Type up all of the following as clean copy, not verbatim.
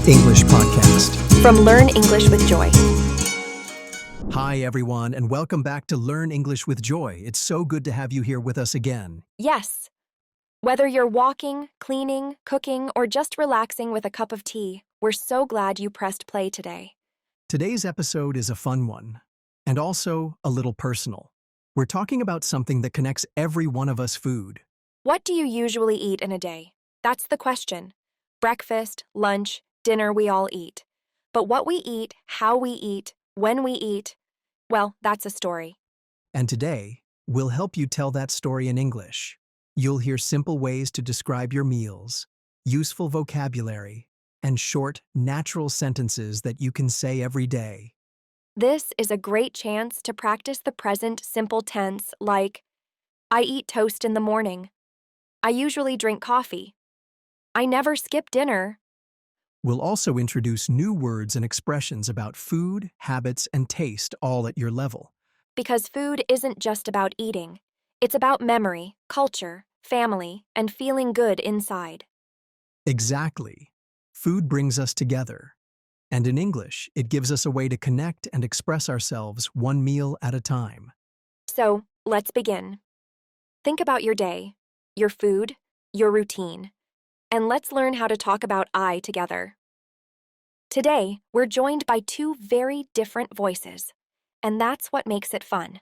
English podcast. From Learn English with Joy. Hi, everyone, and welcome back to Learn English with Joy. It's so good to have you here with us again. Yes. Whether you're walking, cleaning, cooking, or just relaxing with a cup of tea, we're so glad you pressed play today. Today's episode is a fun one, and also a little personal. We're talking about something that connects every one of us: food. What do you usually eat in a day? That's the question. Breakfast, lunch, dinner, we all eat. But what we eat, how we eat, when we eat, well, that's a story. And today, we'll help you tell that story in English. You'll hear simple ways to describe your meals, useful vocabulary, and short, natural sentences that you can say every day. This is a great chance to practice the present simple tense like, I eat toast in the morning. I usually drink coffee. I never skip dinner. We'll also introduce new words and expressions about food, habits, and taste, all at your level. Because food isn't just about eating. It's about memory, culture, family, and feeling good inside. Exactly. Food brings us together. And in English, it gives us a way to connect and express ourselves one meal at a time. So, let's begin. Think about your day, your food, your routine, and let's learn how to talk about I together. Today, we're joined by two very different voices, and that's what makes it fun.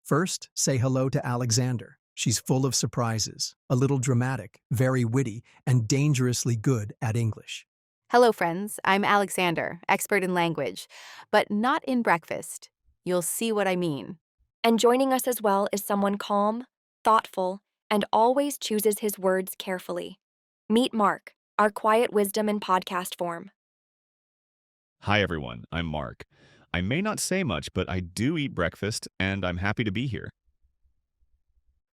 First, say hello to Alexander. She's full of surprises, a little dramatic, very witty, and dangerously good at English. Hello, friends. I'm Alexander, expert in language, but not in breakfast. You'll see what I mean. And joining us as well is someone calm, thoughtful, and always chooses his words carefully. Meet Mark, our quiet wisdom in podcast form. Hi everyone, I'm Mark. I may not say much, but I do eat breakfast, and I'm happy to be here.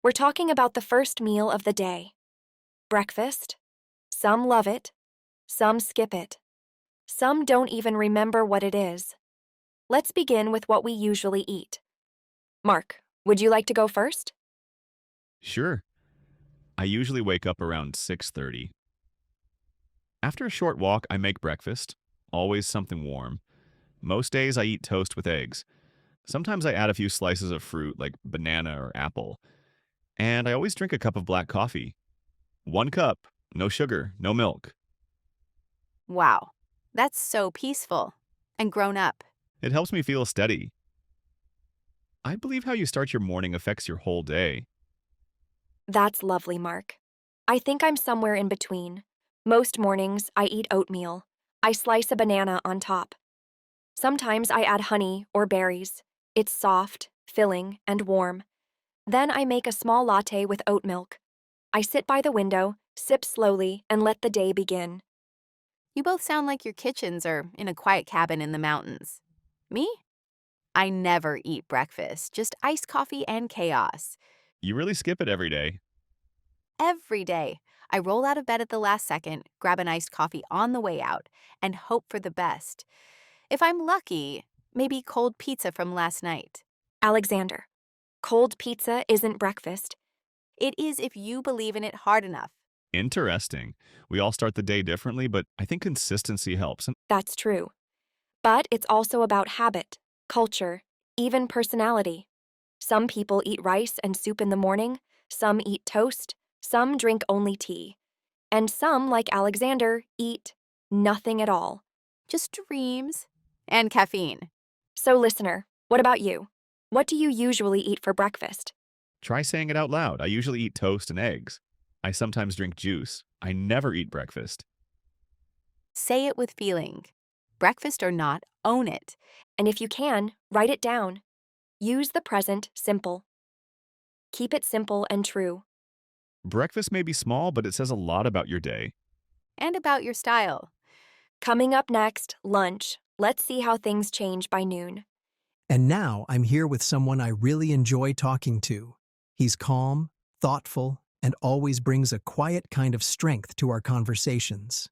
We're talking about the first meal of the day. Breakfast. Some love it. Some skip it. Some don't even remember what it is. Let's begin with what we usually eat. Mark, would you like to go first? Sure. I usually wake up around 6:30. After a short walk, I make breakfast, always something warm. Most days I eat toast with eggs. Sometimes I add a few slices of fruit like banana or apple. And I always drink a cup of black coffee. 1 cup, no sugar, no milk. Wow, that's so peaceful and grown up. It helps me feel steady. I believe how you start your morning affects your whole day. That's lovely, Mark. I think I'm somewhere in between. Most mornings, I eat oatmeal. I slice a banana on top. Sometimes I add honey or berries. It's soft, filling, and warm. Then I make a small latte with oat milk. I sit by the window, sip slowly, and let the day begin. You both sound like your kitchens are in a quiet cabin in the mountains. Me? I never eat breakfast, just iced coffee and chaos. You really skip it every day. Every day, I roll out of bed at the last second, grab an iced coffee on the way out, and hope for the best. If I'm lucky, maybe cold pizza from last night. Alexander, cold pizza isn't breakfast. It is if you believe in it hard enough. Interesting. We all start the day differently, but I think consistency helps. That's true. But it's also about habit, culture, even personality. Some people eat rice and soup in the morning, some eat toast, some drink only tea, and some, like Alexander, eat nothing at all. Just dreams and caffeine. So, listener, what about you? What do you usually eat for breakfast? Try saying it out loud. I usually eat toast and eggs. I sometimes drink juice. I never eat breakfast. Say it with feeling. Breakfast or not, own it. And if you can, write it down. Use the present simple. Keep it simple and true. Breakfast may be small, but it says a lot about your day. And about your style. Coming up next, lunch. Let's see how things change by noon. And now I'm here with someone I really enjoy talking to. He's calm, thoughtful, and always brings a quiet kind of strength to our conversations.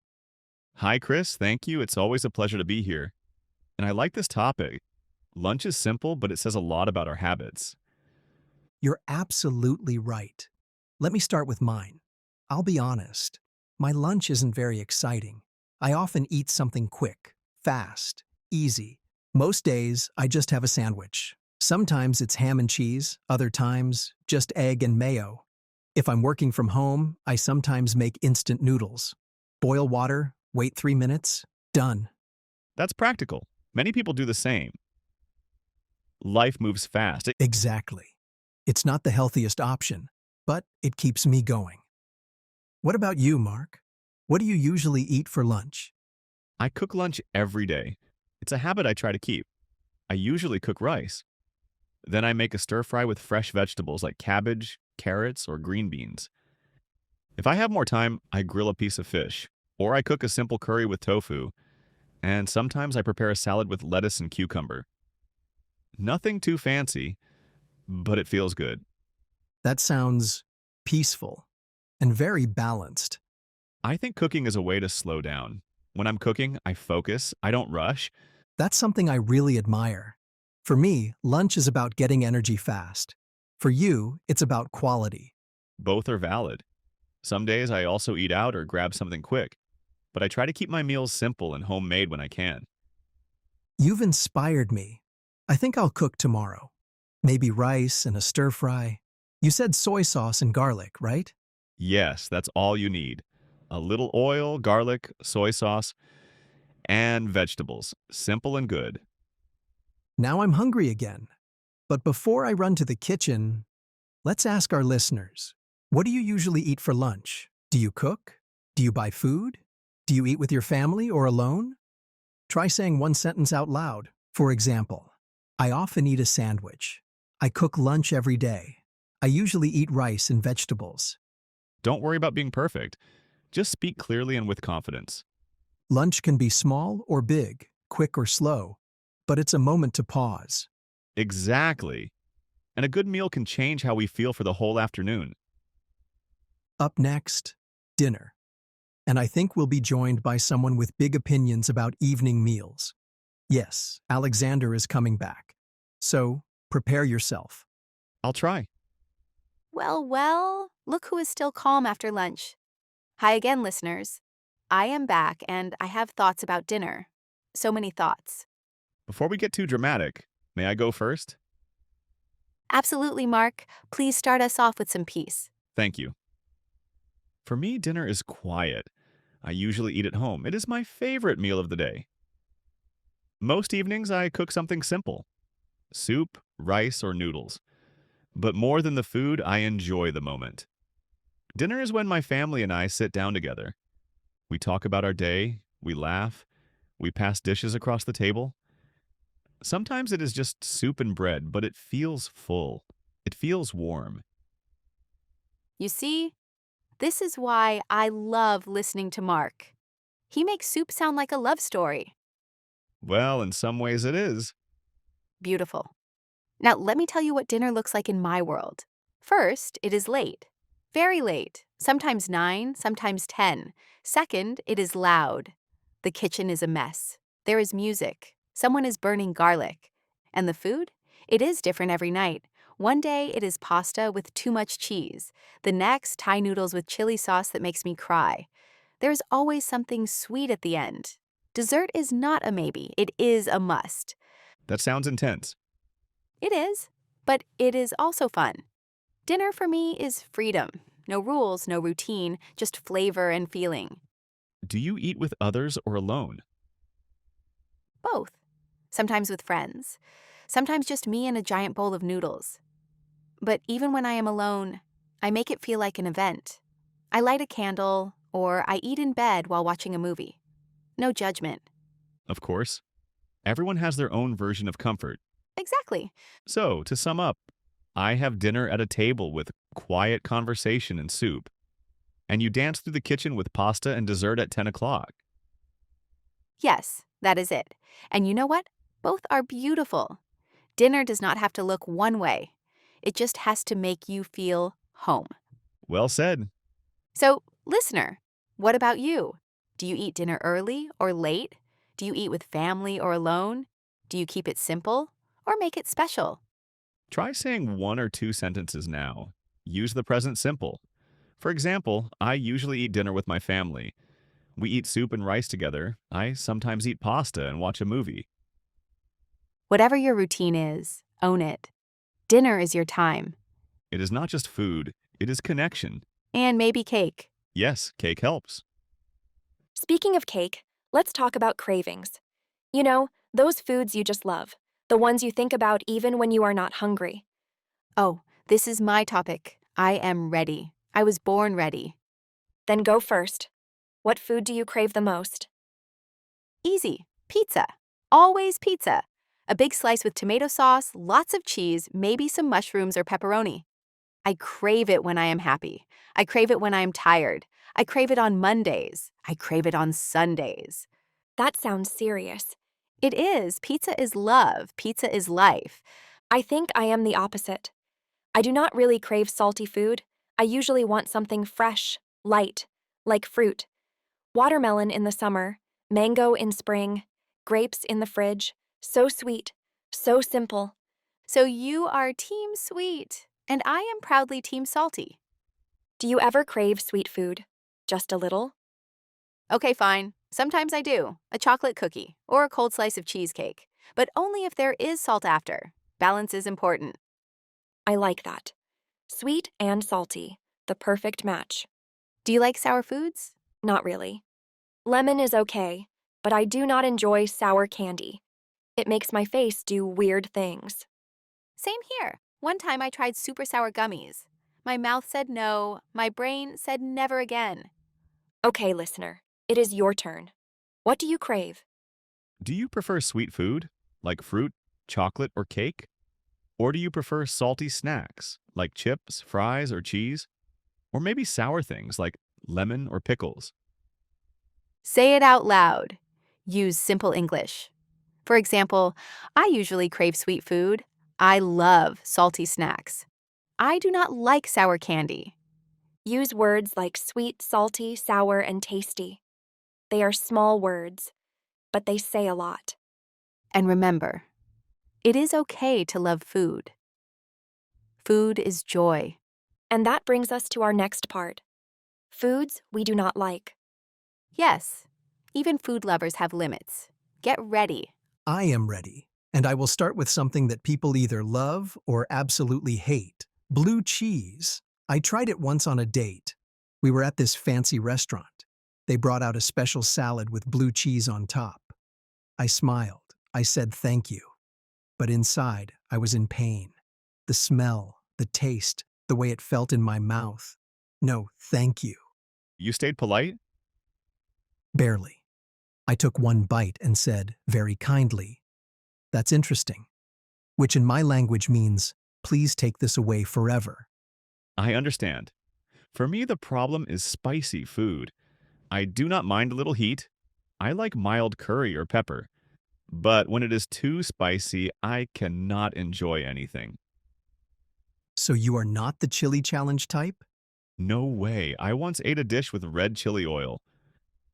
Hi, Chris. Thank you. It's always a pleasure to be here. And I like this topic. Lunch is simple, but it says a lot about our habits. You're absolutely right. Let me start with mine. I'll be honest. My lunch isn't very exciting. I often eat something quick, fast, easy. Most days, I just have a sandwich. Sometimes it's ham and cheese, other times, just egg and mayo. If I'm working from home, I sometimes make instant noodles. Boil water, wait 3 minutes, done. That's practical. Many people do the same. Life moves fast. Exactly. It's not the healthiest option, but it keeps me going. What about you, Mark? What do you usually eat for lunch? I cook lunch every day. It's a habit I try to keep. I usually cook rice. Then I make a stir fry with fresh vegetables like cabbage, carrots, or green beans. If I have more time, I grill a piece of fish, or I cook a simple curry with tofu, and sometimes I prepare a salad with lettuce and cucumber. Nothing too fancy, but it feels good. That sounds peaceful and very balanced. I think cooking is a way to slow down. When I'm cooking, I focus, I don't rush. That's something I really admire. For me, lunch is about getting energy fast. For you, it's about quality. Both are valid. Some days I also eat out or grab something quick, but I try to keep my meals simple and homemade when I can. You've inspired me. I think I'll cook tomorrow. Maybe rice and a stir fry. You said soy sauce and garlic, right? Yes, that's all you need. A little oil, garlic, soy sauce, and vegetables. Simple and good. Now I'm hungry again. But before I run to the kitchen, let's ask our listeners. What do you usually eat for lunch? Do you cook? Do you buy food? Do you eat with your family or alone? Try saying one sentence out loud. For example, I often eat a sandwich. I cook lunch every day. I usually eat rice and vegetables. Don't worry about being perfect. Just speak clearly and with confidence. Lunch can be small or big, quick or slow, but it's a moment to pause. Exactly. And a good meal can change how we feel for the whole afternoon. Up next, dinner. And I think we'll be joined by someone with big opinions about evening meals. Yes, Alexander is coming back. So, prepare yourself. I'll try. Well, look who is still calm after lunch. Hi again, listeners. I am back and I have thoughts about dinner. So many thoughts. Before we get too dramatic, may I go first? Absolutely, Mark. Please start us off with some peace. Thank you. For me, dinner is quiet. I usually eat at home. It is my favorite meal of the day. Most evenings, I cook something simple. Soup, rice, or noodles. But more than the food, I enjoy the moment. Dinner is when my family and I sit down together. We talk about our day, we laugh, we pass dishes across the table. Sometimes it is just soup and bread, but it feels full. It feels warm. You see, this is why I love listening to Mark. He makes soup sound like a love story. Well, in some ways it is. Beautiful. Now, let me tell you what dinner looks like in my world. First, it is late. Very late. Sometimes 9, sometimes 10. Second, it is loud. The kitchen is a mess. There is music. Someone is burning garlic. And the food? It is different every night. One day, it is pasta with too much cheese. The next, Thai noodles with chili sauce that makes me cry. There's always something sweet at the end. Dessert is not a maybe. It is a must. That sounds intense. It is, but it is also fun. Dinner for me is freedom. No rules, no routine, just flavor and feeling. Do you eat with others or alone? Both. Sometimes with friends. Sometimes just me and a giant bowl of noodles. But even when I am alone, I make it feel like an event. I light a candle, or I eat in bed while watching a movie. No judgment. Of course. Everyone has their own version of comfort. Exactly. So, to sum up, I have dinner at a table with quiet conversation and soup. And you dance through the kitchen with pasta and dessert at 10 o'clock. Yes, that is it. And you know what? Both are beautiful. Dinner does not have to look one way. It just has to make you feel home. Well said. So, listener, what about you? Do you eat dinner early or late? Do you eat with family or alone? Do you keep it simple or make it special? Try saying 1 or 2 sentences now. Use the present simple. For example, I usually eat dinner with my family. We eat soup and rice together. I sometimes eat pasta and watch a movie. Whatever your routine is, own it. Dinner is your time. It is not just food, it is connection. And maybe cake. Yes, cake helps. Speaking of cake, let's talk about cravings. You know, those foods you just love, the ones you think about even when you are not hungry. Oh, this is my topic. I am ready. I was born ready. Then go first. What food do you crave the most? Easy. Pizza. Always pizza. A big slice with tomato sauce, lots of cheese, maybe some mushrooms or pepperoni. I crave it when I am happy. I crave it when I am tired. I crave it on Mondays. I crave it on Sundays. That sounds serious. It is. Pizza is love. Pizza is life. I think I am the opposite. I do not really crave salty food. I usually want something fresh, light, like fruit. Watermelon in the summer, mango in spring, grapes in the fridge. So sweet, so simple. So you are team sweet, and I am proudly team salty. Do you ever crave sweet food? Just a little? Okay, fine. Sometimes I do. A chocolate cookie or a cold slice of cheesecake. But only if there is salt after. Balance is important. I like that. Sweet and salty, the perfect match. Do you like sour foods? Not really. Lemon is okay, but I do not enjoy sour candy. It makes my face do weird things. Same here. One time I tried super sour gummies. My mouth said no. My brain said never again. Okay, listener, it is your turn. What do you crave? Do you prefer sweet food, like fruit, chocolate, or cake? Or do you prefer salty snacks, like chips, fries, or cheese? Or maybe sour things like lemon or pickles? Say it out loud. Use simple English. For example, I usually crave sweet food. I love salty snacks. I do not like sour candy. Use words like sweet, salty, sour, and tasty. They are small words, but they say a lot. And remember, it is okay to love food. Food is joy. And that brings us to our next part. Foods we do not like. Yes, even food lovers have limits. Get ready. I am ready, and I will start with something that people either love or absolutely hate. Blue cheese. I tried it once on a date. We were at this fancy restaurant. They brought out a special salad with blue cheese on top. I smiled. I said thank you. But inside, I was in pain. The smell, the taste, the way it felt in my mouth. No, thank you. You stayed polite? Barely. I took one bite and said, very kindly, "That's interesting," which in my language means, "Please take this away forever." I understand. For me, the problem is spicy food. I do not mind a little heat. I like mild curry or pepper. But when it is too spicy, I cannot enjoy anything. So you are not the chili challenge type? No way. I once ate a dish with red chili oil.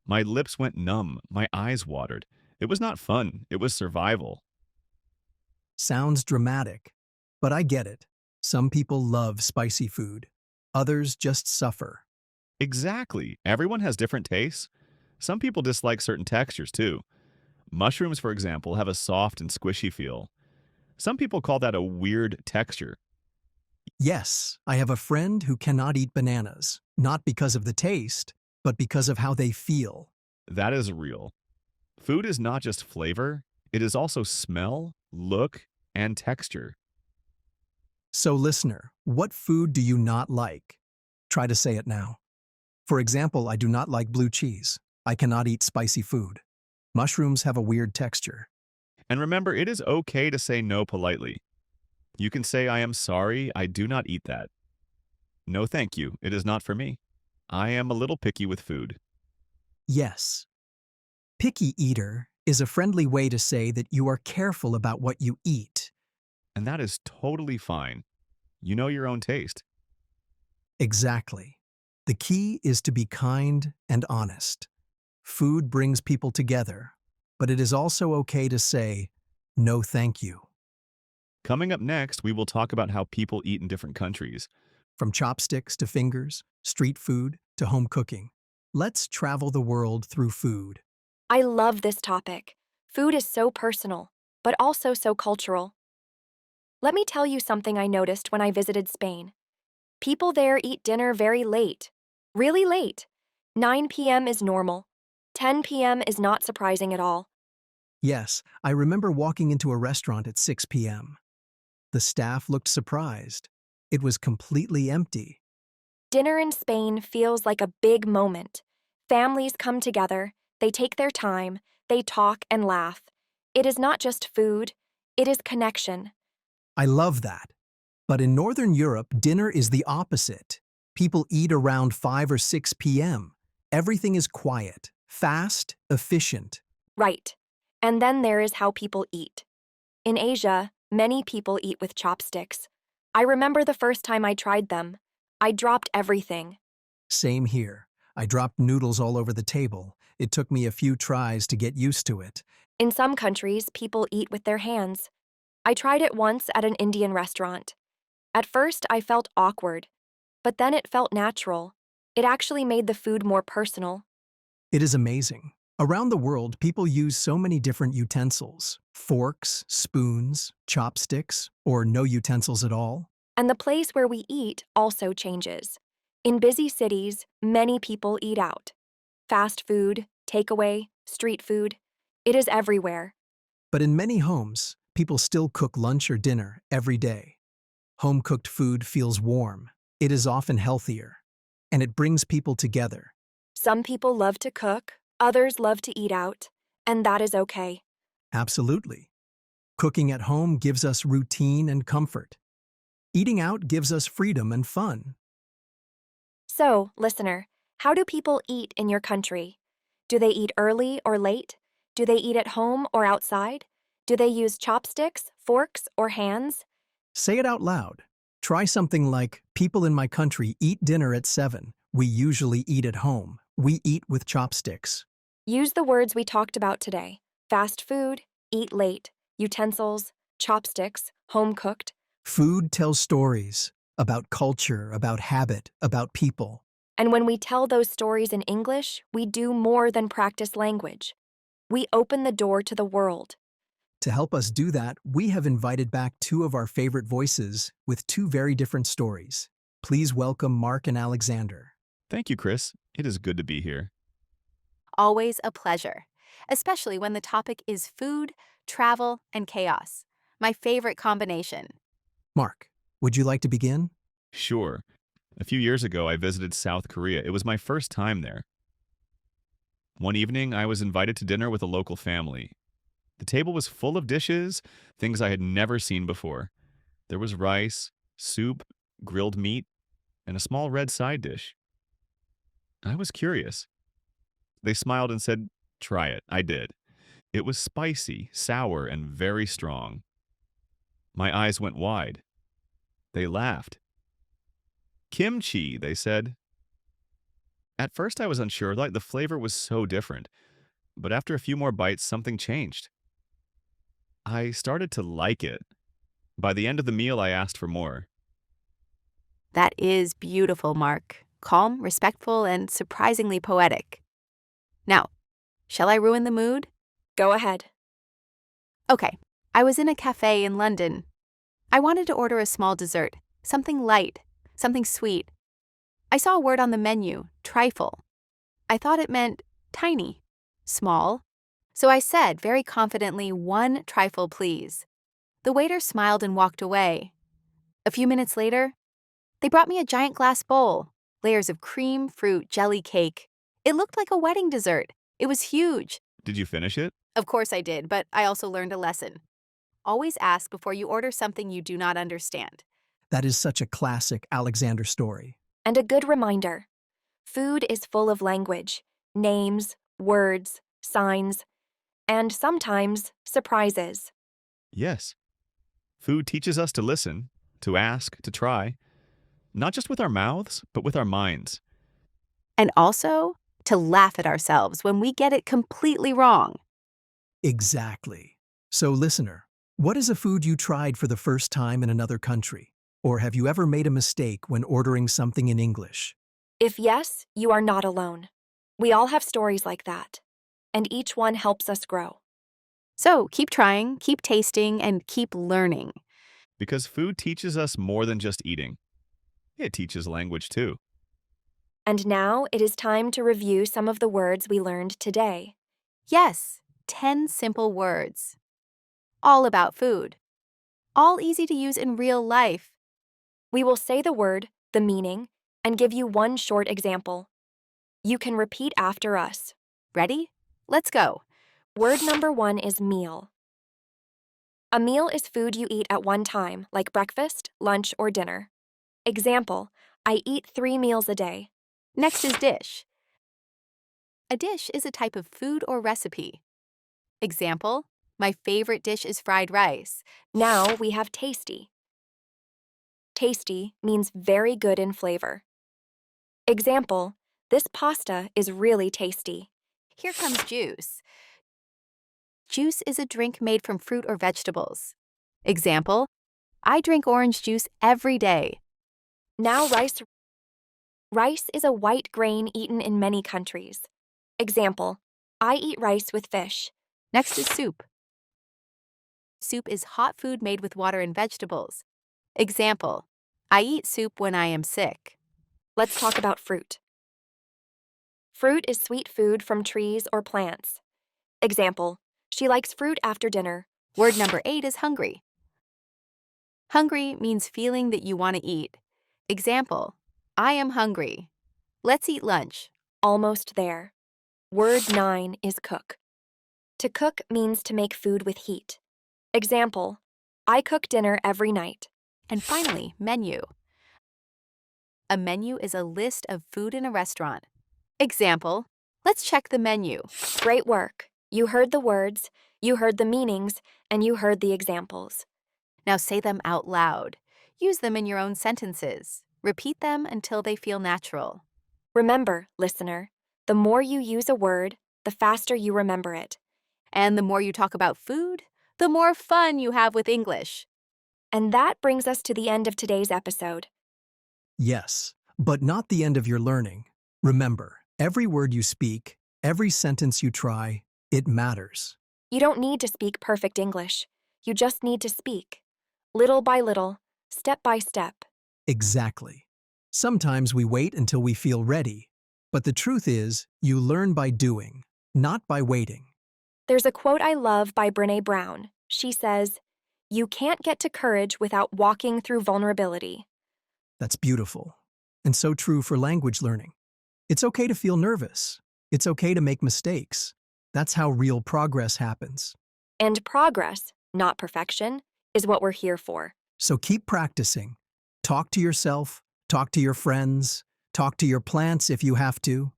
My lips went numb. My eyes watered. It was not fun. It was survival. Sounds dramatic, but I get it. Some people love spicy food. Others just suffer. Exactly. Everyone has different tastes. Some people dislike certain textures too. Mushrooms, for example, have a soft and squishy feel. Some people call that a weird texture. Yes, I have a friend who cannot eat bananas, not because of the taste, but because of how they feel. That is real. Food is not just flavor, it is also smell, look, and texture. So listener, what food do you not like? Try to say it now. For example, I do not like blue cheese. I cannot eat spicy food. Mushrooms have a weird texture. And remember, it is okay to say no politely. You can say, I am sorry, I do not eat that. No, thank you, it is not for me. I am a little picky with food. Yes. Picky eater is a friendly way to say that you are careful about what you eat. And that is totally fine. You know your own taste. Exactly. The key is to be kind and honest. Food brings people together, but it is also okay to say, no thank you. Coming up next, we will talk about how people eat in different countries. From chopsticks to fingers, street food to home cooking. Let's travel the world through food. I love this topic. Food is so personal, but also so cultural. Let me tell you something I noticed when I visited Spain. People there eat dinner very late. Really late. 9 p.m. is normal. 10 p.m. is not surprising at all. Yes, I remember walking into a restaurant at 6 p.m. The staff looked surprised. It was completely empty. Dinner in Spain feels like a big moment. Families come together, they take their time, they talk and laugh. It is not just food, it is connection. I love that. But in Northern Europe, dinner is the opposite. People eat around 5 or 6 p.m. Everything is quiet, fast, efficient. Right. And then there is how people eat. In Asia, many people eat with chopsticks. I remember the first time I tried them. I dropped everything. Same here. I dropped noodles all over the table. It took me a few tries to get used to it. In some countries, people eat with their hands. I tried it once at an Indian restaurant. At first, I felt awkward, but then it felt natural. It actually made the food more personal. It is amazing. Around the world, people use so many different utensils. Forks, spoons, chopsticks, or no utensils at all. And the place where we eat also changes. In busy cities, many people eat out. Fast food, takeaway, street food. It is everywhere. But in many homes, people still cook lunch or dinner every day. Home-cooked food feels warm. It is often healthier. And it brings people together. Some people love to cook, others love to eat out, and that is okay. Absolutely. Cooking at home gives us routine and comfort. Eating out gives us freedom and fun. So, listener, how do people eat in your country? Do they eat early or late? Do they eat at home or outside? Do they use chopsticks, forks, or hands? Say it out loud. Try something like, people in my country eat dinner at 7. We usually eat at home. We eat with chopsticks. Use the words we talked about today. Fast food, eat late, utensils, chopsticks, home cooked. Food tells stories about culture, about habit, about people. And when we tell those stories in English, we do more than practice language. We open the door to the world. To help us do that, we have invited back two of our favorite voices with two very different stories. Please welcome Mark and Alexander. Thank you, Chris. It is good to be here. Always a pleasure, especially when the topic is food, travel, and chaos. My favorite combination. Mark, would you like to begin? Sure. A few years ago, I visited South Korea. It was my first time there. One evening, I was invited to dinner with a local family. The table was full of dishes, things I had never seen before. There was rice, soup, grilled meat, and a small red side dish. I was curious. They smiled and said, "Try it." I did. It was spicy, sour, and very strong. My eyes went wide. They laughed. "Kimchi," they said. At first I was unsure, like the flavor was so different. But after a few more bites, something changed. I started to like it. By the end of the meal, I asked for more. That is beautiful, Mark. Calm, respectful, and surprisingly poetic. Now, shall I ruin the mood? Go ahead. Okay, I was in a cafe in London. I wanted to order a small dessert, something light, something sweet. I saw a word on the menu, trifle. I thought it meant tiny, small. So I said very confidently, 1 trifle, please. The waiter smiled and walked away. A few minutes later, they brought me a giant glass bowl, layers of cream, fruit, jelly, cake. It looked like a wedding dessert. It was huge. Did you finish it? Of course I did, but I also learned a lesson. Always ask before you order something you do not understand. That is such a classic Alexander story. And a good reminder. Food is full of language, names, words, signs, and sometimes surprises. Yes. Food teaches us to listen, to ask, to try. Not just with our mouths, but with our minds. And also to laugh at ourselves when we get it completely wrong. Exactly. So, listener, what is a food you tried for the first time in another country? Or have you ever made a mistake when ordering something in English? If yes, you are not alone. We all have stories like that, and each one helps us grow. So keep trying, keep tasting, and keep learning. Because food teaches us more than just eating. It teaches language too. And now it is time to review some of the words we learned today. Yes, 10 simple words. All about food. All easy to use in real life. We will say the word, the meaning, and give you one short example. You can repeat after us. Ready? Let's go. Word number 1 is meal. A meal is food you eat at one time, like breakfast, lunch, or dinner. Example, I eat 3 meals a day. Next is dish. A dish is a type of food or recipe. Example, my favorite dish is fried rice. Now we have tasty. Tasty means very good in flavor. Example, this pasta is really tasty. Here comes juice. Juice is a drink made from fruit or vegetables. Example, I drink orange juice every day. Now rice. Rice is a white grain eaten in many countries. Example, I eat rice with fish. Next is soup. Soup is hot food made with water and vegetables. Example, I eat soup when I am sick. Let's talk about fruit. Fruit is sweet food from trees or plants. Example, she likes fruit after dinner. Word number 8 is hungry. Hungry means feeling that you want to eat. Example, I am hungry. Let's eat lunch. Almost there. Word 9 is cook. To cook means to make food with heat. Example, I cook dinner every night. And finally, menu. A menu is a list of food in a restaurant. Example, let's check the menu. Great work. You heard the words, you heard the meanings, and you heard the examples. Now say them out loud. Use them in your own sentences. Repeat them until they feel natural. Remember, listener, the more you use a word, the faster you remember it. And the more you talk about food, the more fun you have with English. And that brings us to the end of today's episode. Yes, but not the end of your learning. Remember, every word you speak, every sentence you try, it matters. You don't need to speak perfect English. You just need to speak. Little by little, step by step. Exactly. Sometimes we wait until we feel ready, but the truth is, you learn by doing, not by waiting. There's a quote I love by Brené Brown. She says, "You can't get to courage without walking through vulnerability." That's beautiful, and so true for language learning. It's okay to feel nervous. It's okay to make mistakes. That's how real progress happens. And progress, not perfection, is what we're here for. So keep practicing. Talk to yourself, talk to your friends, talk to your plants if you have to.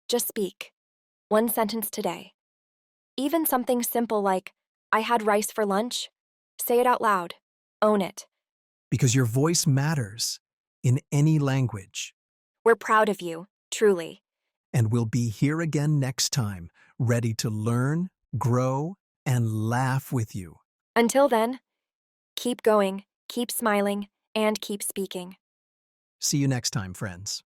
Just speak. One sentence today. Even something simple like, I had rice for lunch. Say it out loud. Own it. Because your voice matters in any language. We're proud of you, truly. And we'll be here again next time, ready to learn, grow, and laugh with you. Until then, keep going, keep smiling, and keep speaking. See you next time, friends.